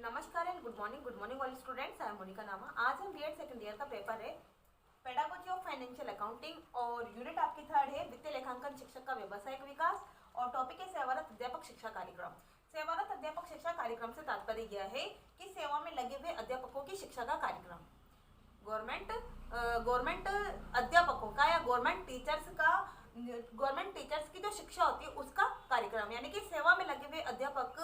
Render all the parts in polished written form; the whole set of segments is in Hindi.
नमस्कार and good morning all students. I am Monika Nama. आज हम बीएड सेकंड ईयर का पेपर है पेडागोजी ऑफ फाइनेंशियल अकाउंटिंग और यूनिट आपकी थर्ड है वित्तीय लेखांकन शिक्षक का व्यावसायिक विकास और टॉपिक है सेवारत अध्यापक शिक्षा कार्यक्रम। सेवारत अध्यापक शिक्षा कार्यक्रम से तात्पर्य यह है कि सेवा में लगे हुए अध्यापकों की शिक्षा का कार्यक्रम। गवर्नमेंट अध्यापकों का या गवर्नमेंट टीचर्स की जो शिक्षा होती है उसका कार्यक्रम, यानी कि सेवा में लगे हुए अध्यापक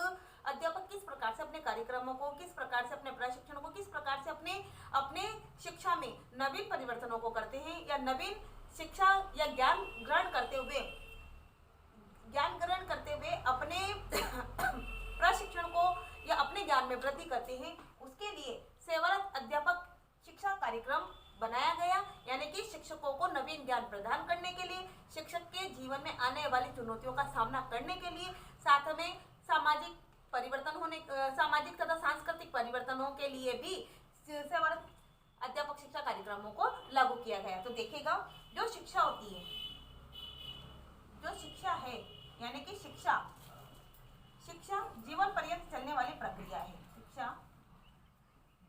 किस प्रकार से अपने कार्यक्रमों को, किस प्रकार से अपने प्रशिक्षण को, किस प्रकार से अपने शिक्षा में नवीन परिवर्तनों को करते हैं या नवीन शिक्षा या ज्ञान ग्रहण करते हुए अपने प्रशिक्षण को या अपने ज्ञान में वृद्धि करते हैं, उसके लिए सेवारत अध्यापक शिक्षा कार्यक्रम बनाया गया। यानी कि शिक्षकों को नवीन ज्ञान प्रदान करने के लिए, शिक्षक के जीवन में आने वाली चुनौतियों का सामना करने के लिए, साथ में सामाजिक तथा सांस्कृतिक परिवर्तनों के लिए भी सेवारत अध्यापक शिक्षा कार्यक्रमों को लागू किया गया। तो देखिएगा, जो शिक्षा होती है, जो शिक्षा है, यानी कि शिक्षा जीवन पर्यंत चलने वाली प्रक्रिया है। शिक्षा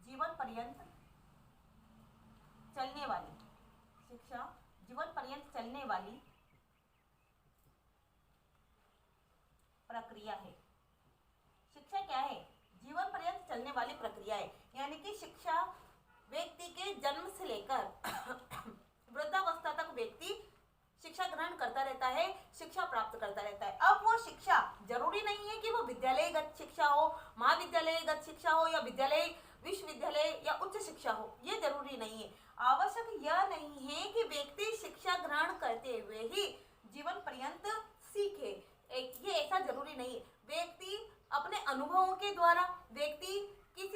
जीवन पर्यंत चलने वाली प्रक्रिया है। शिक्षा क्या है? जीवन पर्यंत चलने वाली प्रक्रिया है। यानी कि शिक्षा व्यक्ति के जन्म से लेकर वृद्धावस्था तक व्यक्ति शिक्षा ग्रहण करता रहता है, शिक्षा प्राप्त करता रहता है। अब वो शिक्षा जरूरी नहीं है कि वो विद्यालयगत शिक्षा हो, महाविद्यालयगत शिक्षा हो या विश्वविद्यालय या उच्च शिक्षा हो, ये जरूरी नहीं है। आवश्यक यह नहीं है कि व्यक्ति शिक्षा ग्रहण करते हुए ही जीवन पर्यंत सीखे, ये ऐसा जरूरी नहीं है। व्यक्ति अपने अनुभवों के द्वारा, व्यक्ति किस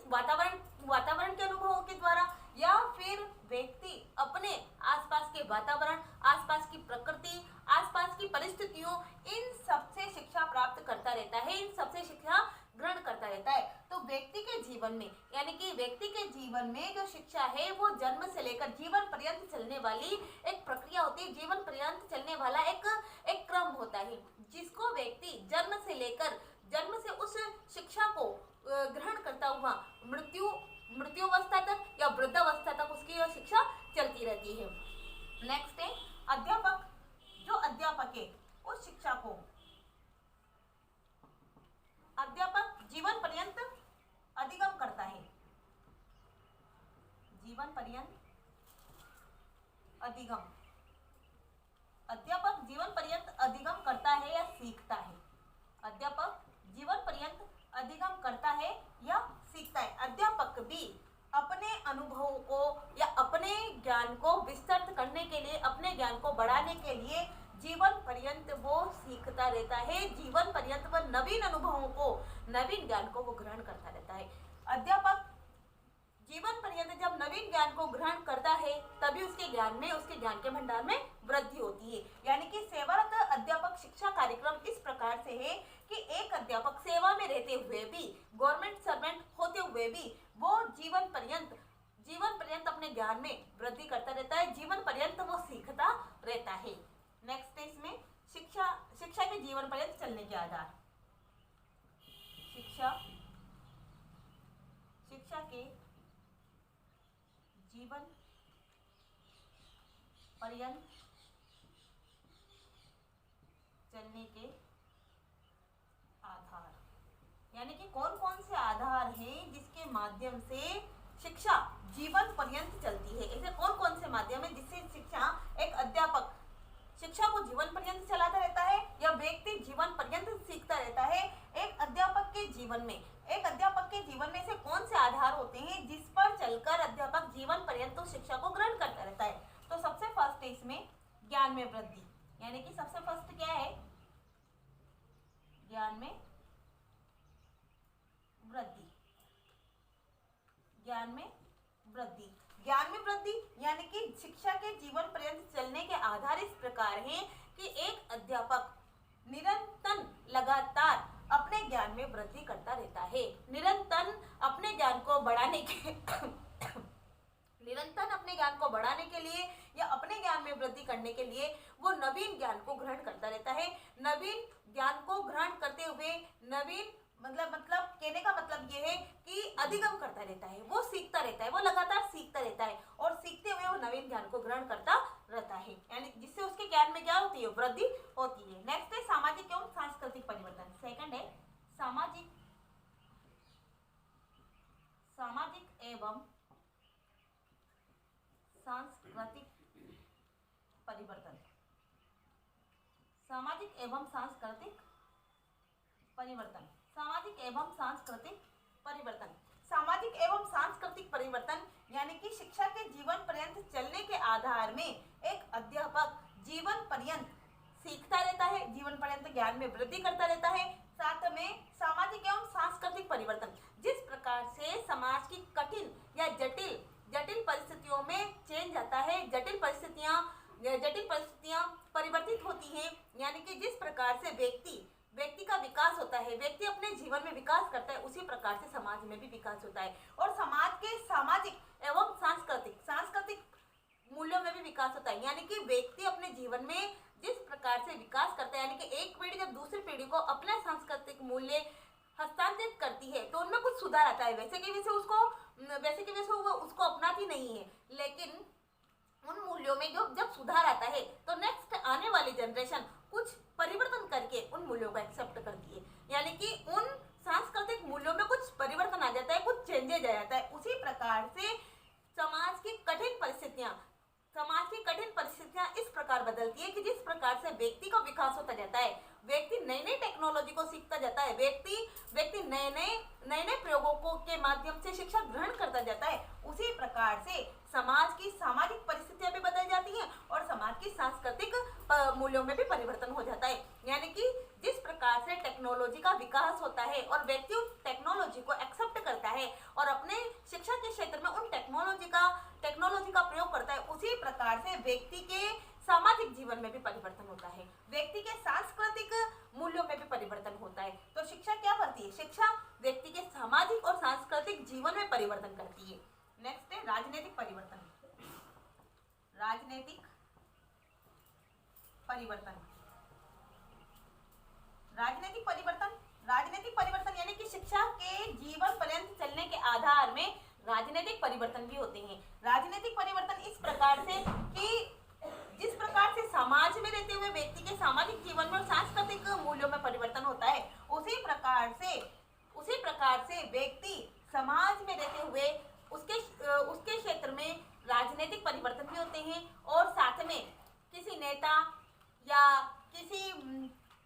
वातावरण के अनुभवों के द्वारा, या फिर व्यक्ति अपने आसपास के वातावरण, आसपास की प्रकृति, आसपास की परिस्थितियों, इन सबसे शिक्षा प्राप्त करता रहता है, इन सबसे शिक्षा ग्रहण करता रहता है। तो व्यक्ति के जीवन में, यानी कि व्यक्ति के जीवन में जो शिक्षा है वो जन्म से लेकर जीवन पर्यंत चलने वाली एक प्रक्रिया होती है, जीवन पर्यंत चलने वाला एक क्रम होता है, जिसको व्यक्ति जन्म से उस शिक्षा को ग्रहण करता हुआ मृत्युवस्था तक या वृद्धावस्था तक उसकी शिक्षा चलती रहती है। नेक्स्ट है अध्यापक। जो अध्यापक है उस शिक्षा को अध्यापक जीवन पर्यंत अधिगम करता है। जीवन पर्यंत अधिगम, अध्यापक जीवन पर्यंत अधिगम करता है या सीखता है। अध्यापक जीवन पर्यंत अधिगम करता है या सीखता है। अध्यापक भी अपने अनुभवों को या अपने ज्ञान को विस्तृत करने के लिए, अपने ज्ञान को बढ़ाने के लिए जीवन पर्यंत वो सीखता रहता है। जीवन पर्यंत वह नवीन अनुभवों को, नवीन ज्ञान को वो ग्रहण करता रहता है। अध्यापक जीवन पर्यंत जब नवीन ज्ञान को ग्रहण करता है तभी उसके ज्ञान के भंडार में वृद्धि होती है। यानी कि सेवारत अध्यापक शिक्षा कार्यक्रम इस प्रकार से है कि एक अध्यापक सेवा में रहते हुए भी, गवर्नमेंट सर्वेंट होते हुए भी, वो जीवन पर्यंत अपने ज्ञान में वृद्धि करता रहता है, जीवन पर्यंत वो सीखता रहता है। नेक्स्ट है इसमें शिक्षा के जीवन पर्यंत चलने के आधार। शिक्षा के जीवन पर्यंत चलने के आधार, यानी कि कौन कौन से आधार हैं जिसके माध्यम से शिक्षा जीवन पर्यंत चलती है। ऐसे कौन कौन से माध्यम है जिससे एक अध्यापक शिक्षा को जीवन पर्यंत चलाता रहता है या व्यक्ति जीवन पर्यंत सीखता रहता है। एक अध्यापक के जीवन में से कौन से आधार होते हैं जिस पर चलकर अध्यापक जीवन पर्यंत उस शिक्षा को ग्रहण करता रहता है। तो सबसे फर्स्ट है इसमें ज्ञान में वृद्धि, यानी कि सबसे फर्स्ट क्या है? ज्ञान में वृद्धि। ज्ञान में वृद्धि यानी कि शिक्षा के जीवन पर्यंत चलने के आधार इस प्रकार हैं कि एक अध्यापक निरंतर लगातार अपने ज्ञान में वृद्धि करता रहता है। निरंतर अपने ज्ञान को बढ़ाने के लिए या अपने ज्ञान में वृद्धि करने के लिए वो नवीन ज्ञान को ग्रहण करता रहता है। नवीन ज्ञान को ग्रहण करते हुए नवीन मतलब कहने का मतलब ये है कि अधिगम करता रहता है, वो सीखता रहता है, वो लगातार सीखता रहता है और सीखते हुए वो नवीन ज्ञान को ग्रहण करता रहता है, यानी जिससे उसके ज्ञान में क्या होती है, वृद्धि होती है। नेक्स्ट है सामाजिक एवं सांस्कृतिक परिवर्तन। सेकंड है सामाजिक एवं सांस्कृतिक परिवर्तन। सामाजिक एवं सांस्कृतिक परिवर्तन। सामाजिक एवं सांस्कृतिक परिवर्तन। सामाजिक एवं सांस्कृतिक परिवर्तन यानी कि शिक्षा के जीवन पर्यंत चलने के आधार में एक अध्यापक जीवन पर्यंत सीखता रहता है, जीवन पर्यंत ज्ञान में वृद्धि करता रहता है। साथ में सामाजिक एवं सांस्कृतिक परिवर्तन, जिस प्रकार से समाज की कठिन या जटिल परिस्थितियों में चेंज आता है, जटिल परिस्थितियां परिवर्तित होती हैं, यानी कि जिस प्रकार से व्यक्ति का विकास होता है, व्यक्ति अपने जीवन में विकास करता है, उसी प्रकार से समाज में भी विकास होता है और समाज के सामाजिक एवं सांस्कृतिक मूल्यों में भी विकास होता है, यानी कि व्यक्ति अपने जीवन में जिस प्रकार से विकास करता है, यानी कि एक पीढ़ी जब दूसरी पीढ़ी को अपना सांस्कृतिक मूल्य हस्तांतरित करती है तो उनमें कुछ सुधार आता है। वैसे कि वैसे वो उसको अपनाती नहीं है, लेकिन उन मूल्यों में जब सुधार आता है तो नेक्स्ट आने वाली जनरेशन कुछ परिवर्तन करके उन मूल्यों को एक्सेप्ट करती है, यानी कि उन सांस्कृतिक मूल्यों में कुछ परिवर्तन आ जाता है, कुछ चेंजेज आ जाता है। उसी प्रकार से समाज की कठिन परिस्थितियां इस प्रकार बदलती है कि जिस प्रकार से व्यक्ति का विकास होता जाता है, व्यक्ति नई टेक्नोलॉजी को सीखता जाता है, व्यक्ति नए प्रयोगों के माध्यम से शिक्षा ग्रहण करता जाता है, उसी प्रकार से समाज की सामाजिक परिस्थितियां भी बदल जाती हैं और समाज की सांस्कृतिक मूल्यों में भी परिवर्तन हो जाता है, यानी कि जिस प्रकार से टेक्नोलॉजी का विकास होता है और व्यक्ति उस टेक्नोलॉजी को एक्सेप्ट करता है और अपने शिक्षा के क्षेत्र में उन टेक्नोलॉजी का प्रयोग करता है, उसी प्रकार से व्यक्ति के सामाजिक जीवन में भी परिवर्तन होता है, व्यक्ति के सांस्कृतिक मूल्यों में भी परिवर्तन होता है। तो शिक्षा क्या करती है? शिक्षा व्यक्ति के सामाजिक और सांस्कृतिक जीवन में परिवर्तन करती है। नेक्स्ट है राजनीतिक परिवर्तन। राजनीतिक परिवर्तन यानी कि शिक्षा के जीवन पर्यंत चलने के आधार में राजनीतिक परिवर्तन भी होते हैं। राजनीतिक परिवर्तन इस प्रकार से कि जिस प्रकार से समाज में रहते हुए व्यक्ति के सामाजिक जीवन में और सांस्कृतिक मूल्यों में परिवर्तन होता है, उसी प्रकार से व्यक्ति समाज में रहते हुए उसके क्षेत्र में राजनीतिक परिवर्तन भी होते हैं और साथ में किसी नेता या किसी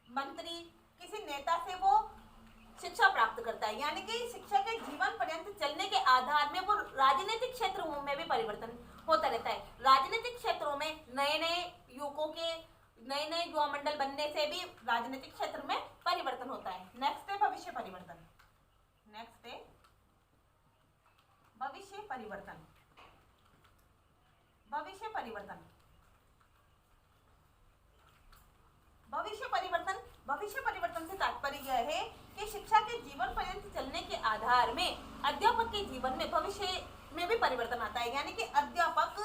मंत्री, किसी नेता से वो शिक्षा प्राप्त करता है, यानी कि शिक्षा के जीवन पर्यंत चलने के आधार में वो राजनीतिक क्षेत्रों में भी परिवर्तन होता रहता है। राजनीतिक क्षेत्रों में नए युवा मंडल बनने से भी राजनीतिक क्षेत्र में परिवर्तन होता है। नेक्स्ट है भविष्य परिवर्तन। भविष्य परिवर्तन से तात्पर्य यह है कि शिक्षा के जीवन पर्यंत चलने के आधार में अध्यापक के जीवन में भविष्य में भी परिवर्तन आता है, यानी कि अध्यापक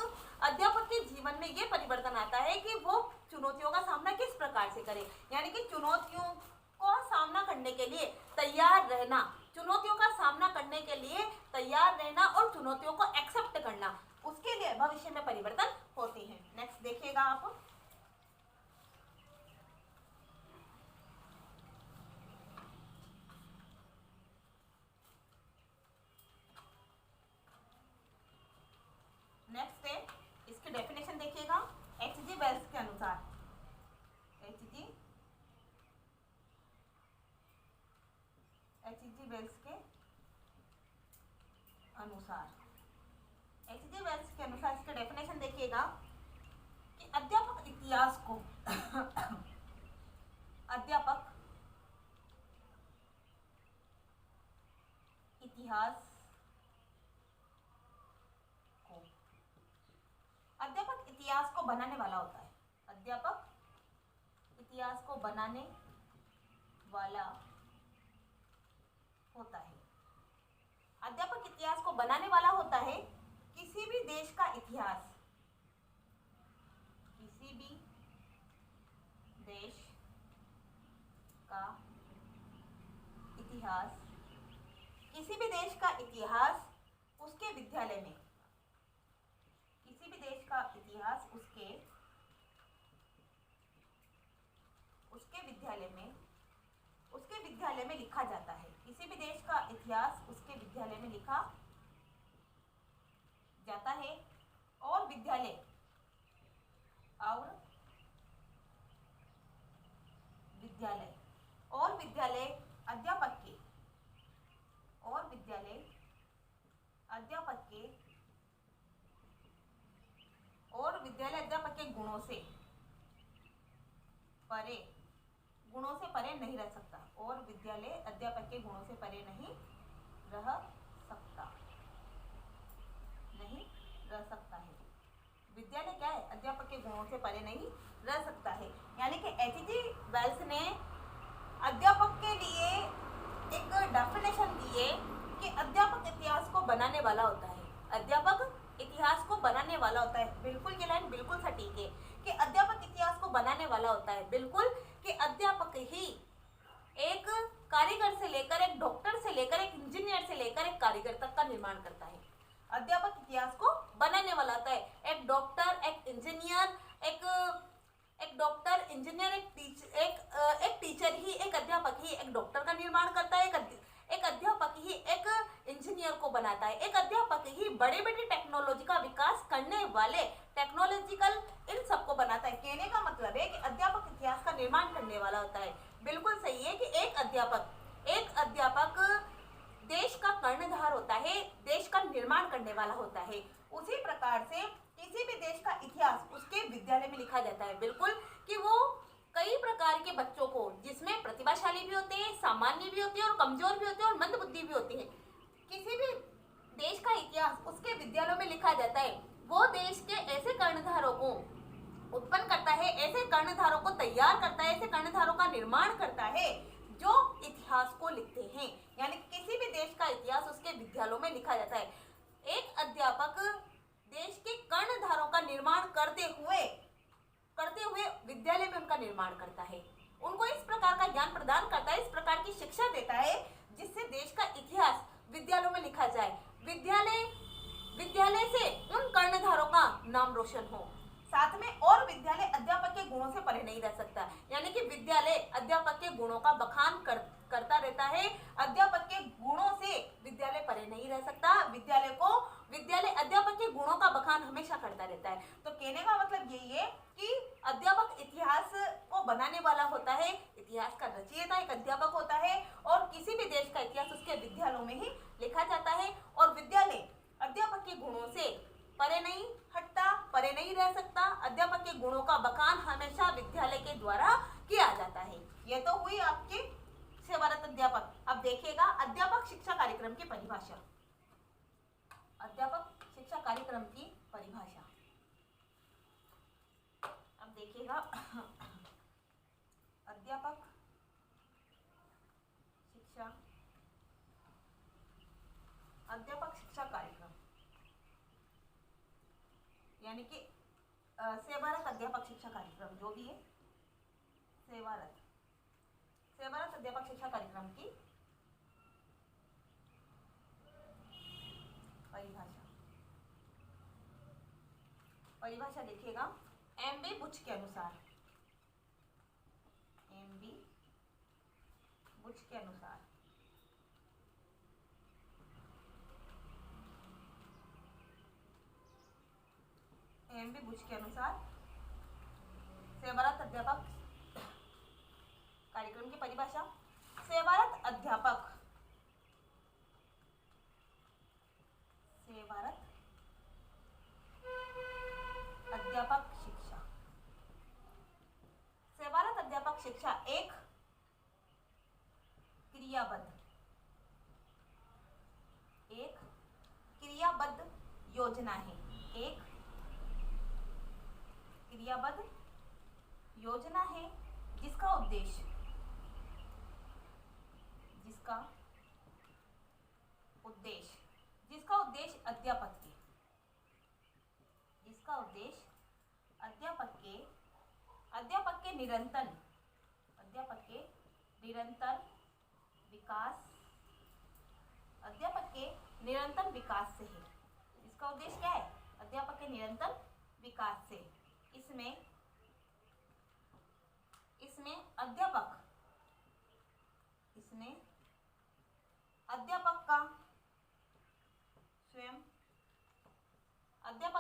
के जीवन में ये परिवर्तन आता है कि वो चुनौतियों का सामना किस प्रकार से करे, यानी कि चुनौतियों का सामना करने के लिए तैयार रहना, और चुनौतियों को एक्सेप्ट करना, उसके लिए भविष्य में परिवर्तन होते हैं। नेक्स्ट देखिएगा आप, नेक्स्ट है इसकी डेफिनेशन देखिएगा एच.जी. वेल्स के अनुसार। एच.जी. वेल्स के अनुसार इसके डेफिनेशन देखिएगा कि अध्यापक इतिहास को बनाने वाला होता है। अध्यापक इतिहास को बनाने वाला होता है। अध्यापक इतिहास को बनाने वाला होता है। किसी भी देश का इतिहास, इतिहास, किसी भी देश का इतिहास उसके विद्यालय में, किसी भी देश का इतिहास उसके विद्यालय में लिखा जाता है। किसी भी देश का इतिहास उसके विद्यालय में लिखा जाता है और विद्यालय अध्यापक के गुणों से परे नहीं रह सकता, और विद्यालय अध्यापक के गुणों से परे नहीं रह सकता है। विद्यालय क्या है? अध्यापक के गुणों से परे नहीं रह सकता है। यानी कि एच.जी. वेल्स ने अध्यापक के लिए एक डेफिनेशन दी है कि अध्यापक इतिहास को बनाने वाला होता है। अध्यापक इतिहास को बनाने वाला होता है। बिल्कुल ये लाइन बिल्कुल सटीक है कि अध्यापक इतिहास को बनाने वाला होता है। बिल्कुल कि अध्यापक ही एक कारीगर से लेकर, एक डॉक्टर से लेकर, एक इंजीनियर से लेकर एक कारीगर तक का निर्माण करता है। अध्यापक इतिहास को बनाने वाला होता है। एक डॉक्टर, एक इंजीनियर, एक टीचर ही, एक अध्यापक ही एक डॉक्टर का निर्माण करता है। एक अध्यापक ही एक इंजीनियर को बनाता है। एक अध्यापक ही बड़े बड़े टेक्नोलॉजी का विकास करने वाले टेक्नोलॉजिकल इन सबको बनाता है। कहने का मतलब है कि अध्यापक इतिहास का निर्माण करने वाला होता है। बिल्कुल सही है कि एक अध्यापक देश का कर्णधार होता है, देश का निर्माण करने वाला होता है। उसी प्रकार से किसी भी देश का इतिहास उसके विद्यालय में लिखा जाता है। बिल्कुल कि वो कई प्रकार के बच्चों को, जिसमें प्रतिभाशाली भी होते हैं, सामान्य भी होते हैं और कमजोर भी होते हैं और मंद बुद्धि भी होती है। किसी भी देश का इतिहास उसके विद्यालयों में लिखा जाता है। वो देश के ऐसे कर्णधारों को उत्पन्न करता है, ऐसे कर्णधारों को तैयार करता है, ऐसे कर्णधारों का निर्माण करता है जो इतिहास को लिखते हैं। यानी किसी भी देश का इतिहास उसके विद्यालयों में लिखा जाता है। एक अध्यापक देश के कर्णधारों का निर्माण करते हुए विद्यालय में उनका निर्माण करता है। उनको इस प्रकार का ज्ञान प्रदान करता है, इस प्रकार की शिक्षा देता है जिससे देश का इतिहास विद्यालयों में लिखा जाए। विद्यालय से उन कर्णधारों का नाम रोशन हो। साथ में और विद्यालय अध्यापक के गुणों से परे नहीं रह सकता। यानी कि विद्यालय अध्यापक के गुणों का बखान करता रहता है। अध्यापक के गुणों से विद्यालय परे नहीं रह सकता। विद्यालय अध्यापक के गुणों का बखान हमेशा करता रहता है। तो कहने का मतलब यही है कि अध्यापक इतिहास को बनाने वाला होता है। इतिहास का रचयिता एक अध्यापक होता है और किसी भी देश का इतिहास उसके विद्यालयों में ही लिखा जाता है। और विद्यालय अध्यापक के गुणों से परे नहीं हटता, परे नहीं रह सकता। अध्यापक के गुणों का बखान हमेशा विद्यालय के द्वारा किया जाता है। ये तो हुई आपकी सेवारत अध्यापक। अब देखिएगा अध्यापक शिक्षा कार्यक्रम की परिभाषा। अध्यापक शिक्षा कार्यक्रम की परिभाषा अब देखिएगा। अध्यापक शिक्षा कार्यक्रम यानी कि सेवारत अध्यापक शिक्षा कार्यक्रम जो भी है, सेवारत अध्यापक शिक्षा कार्यक्रम की परिभाषा देखिएगा। एम.बी. बुच के अनुसार सेवारत अध्यापक कार्यक्रम की परिभाषा। सेवारत अध्यापक शिक्षा। सेवारत अध्यापक शिक्षा एक क्रियाबद्ध योजना है। एक क्रियाबद्ध योजना है जिसका उद्देश्य अध्यापक के निरंतर विकास अध्यापक के निरंतर विकास से है। इसका उद्देश्य क्या है? अध्यापक के निरंतर विकास से। इसमें अध्यापक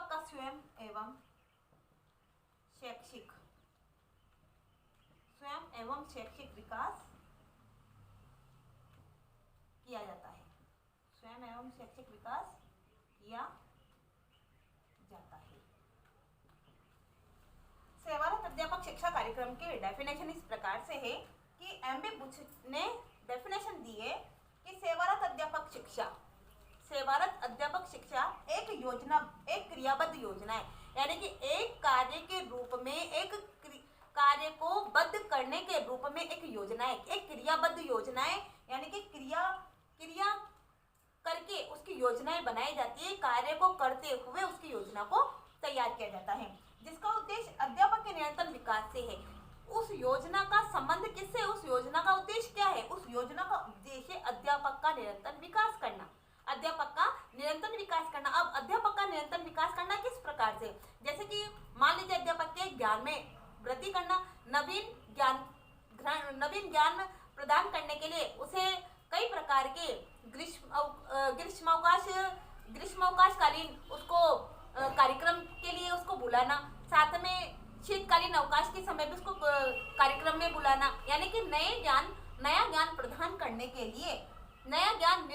का स्वयं एवं शैक्षिक विकास किया जाता है। स्वयं एवं शैक्षिक विकास किया जाता है। सेवारत अध्यापक शिक्षा कार्यक्रम के डेफिनेशन इस प्रकार से है कि एमबी बुच ने डेफिनेशन दी है कि सेवारत अध्यापक शिक्षा एक क्रियाबद्ध योजना है, यानी कि एक कार्य के रूप में, एक कार्य को बद्ध करने के रूप में एक योजना है, एक क्रियाबद्ध योजना है, यानी कि क्रिया करके उसकी योजनाएं बनाई जाती है, कार्य को करते हुए उसकी योजना को तैयार किया जाता है, जिसका उद्देश्य अध्यापक के निरंतर विकास से है। उस योजना का संबंध किससे? उस योजना का उद्देश्य क्या है? उस योजना का उद्देश्य अध्यापक का निरंतर विकास करना। अध्यापक का निरंतर विकास करना। अब अध्यापक का निरंतर विकास करना किस प्रकार से? जैसे कि मान लीजिए अध्यापक के ज्ञान में वृद्धि करना, नवीन ज्ञान प्रदान करने के लिए उसे कई प्रकार के ग्रीष्मावकाशकालीन उसको कार्यक्रम के लिए उसको बुलाना, साथ में शीतकालीन अवकाश के समय भी उसको कार्यक्रम में बुलाना, यानी कि नया ज्ञान प्रदान करने के लिए, नया ज्ञान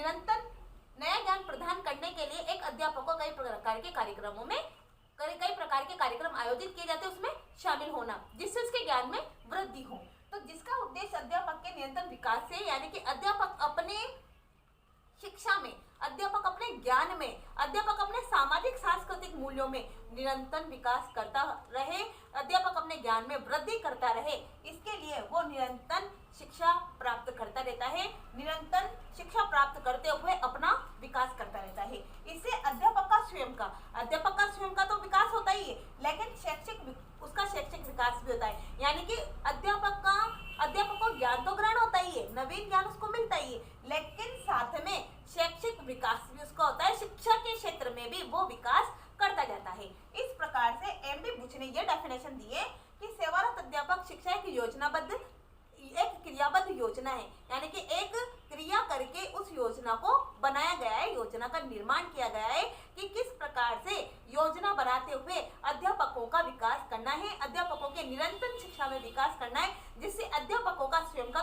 प्रदान करने के लिए एक अध्यापक को कई प्रकार के कार्यक्रमों में कई प्रकार के कार्यक्रम आयोजित किए जाते हैं, उसमें शामिल होना, जिससे उसके ज्ञान में वृद्धि हो। तो जिसका उद्देश्य अध्यापक के निरंतर विकास से, यानी कि अध्यापक अपने शिक्षा में, अध्यापक अपने ज्ञान में, अध्यापक अपने सामाजिक सांस्कृतिक मूल्यों में निरंतर विकास करता रहे, अध्यापक अपने ज्ञान में वृद्धि करता रहे, इसके लिए वो निरंतर शिक्षा प्राप्त करता रहता है, निरंतर शिक्षा प्राप्त करते हुए अपना विकास करता रहता है। इससे अध्यापक का स्वयं का तो विकास होता ही है, लेकिन उसका शैक्षिक विकास भी होता है, यानी कि अध्यापक को ज्ञान तो ग्रहण होता ही है, नवीन ज्ञान उसको मिलता ही है, लेकिन साथ में शैक्षिक विकास भी उसका होता है, शिक्षा के क्षेत्र में भी वो विकास करता जाता है। इस प्रकार से एमबी बुच ने यह डेफिनेशन दी है कि सेवारत अध्यापक शिक्षा एक क्रियाबद्ध योजना है, यानी कि एक क्रिया करके उस योजना को बनाया गया है, योजना का निर्माण किया गया है कि किस प्रकार से योजना बनाते हुए अध्यापकों का विकास करना है, अध्यापकों के निरंतर शिक्षा में विकास करना है, जिससे अध्यापकों का स्वयं का